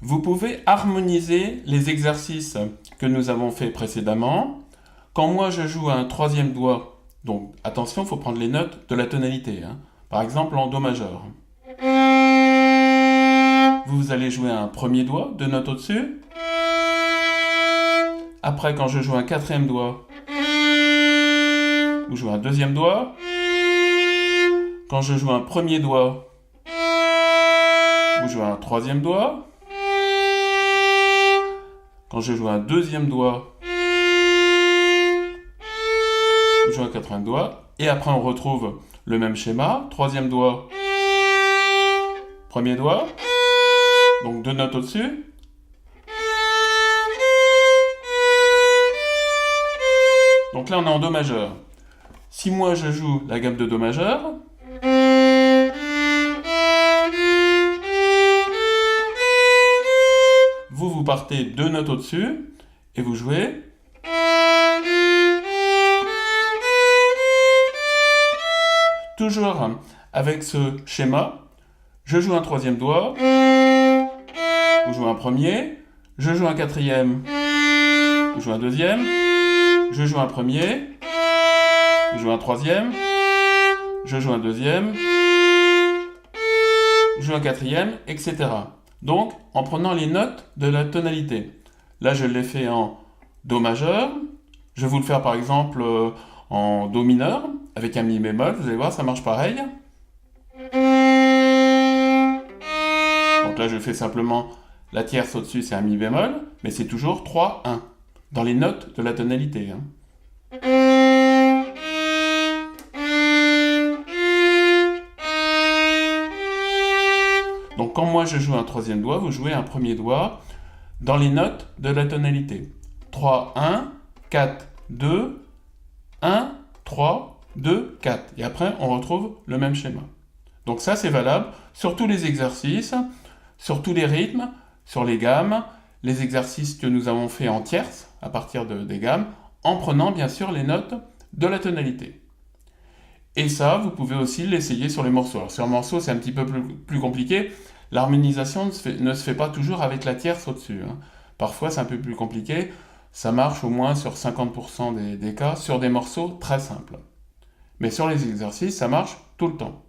Vous pouvez harmoniser les exercices que nous avons fait précédemment. Quand moi je joue un troisième doigt, donc attention, il faut prendre les notes de la tonalité. Par exemple en Do majeur. Vous allez jouer un premier doigt, deux notes au-dessus. Après, quand je joue un quatrième doigt, vous jouez un deuxième doigt. Quand je joue un premier doigt, vous jouez un troisième doigt. Quand je joue un deuxième doigt, vous jouez un quatrième doigt. Et après, on retrouve le même schéma. Troisième doigt, premier doigt. Donc deux notes au-dessus. Donc là, on est en Do majeur. Si moi, je joue la gamme de Do majeur, vous partez deux notes au-dessus et vous jouez. Toujours avec ce schéma, je joue un troisième doigt, vous jouez un premier, je joue un quatrième, vous jouez un deuxième, je joue un premier, vous jouez un troisième, je joue un deuxième, je joue un quatrième, etc. Donc, en prenant les notes de la tonalité. Là, je l'ai fait en Do majeur. Je vais vous le faire par exemple en Do mineur, avec un Mi bémol. Vous allez voir, ça marche pareil. Donc là, je fais simplement la tierce au-dessus, c'est un Mi bémol, mais c'est toujours 3, 1, dans les notes de la tonalité. Donc quand moi je joue un troisième doigt, vous jouez un premier doigt dans les notes de la tonalité. 3, 1, 4, 2, 1, 3, 2, 4. Et après, on retrouve le même schéma. Donc ça, c'est valable sur tous les exercices, sur tous les rythmes, sur les gammes, les exercices que nous avons fait en tierce, à partir des gammes, en prenant bien sûr les notes de la tonalité. Et ça, vous pouvez aussi l'essayer sur les morceaux. Alors, sur un morceau, c'est un petit peu plus compliqué. L'harmonisation ne se fait pas toujours avec la tierce au-dessus. Parfois, c'est un peu plus compliqué. Ça marche au moins sur 50% des cas, sur des morceaux très simples. Mais sur les exercices, ça marche tout le temps.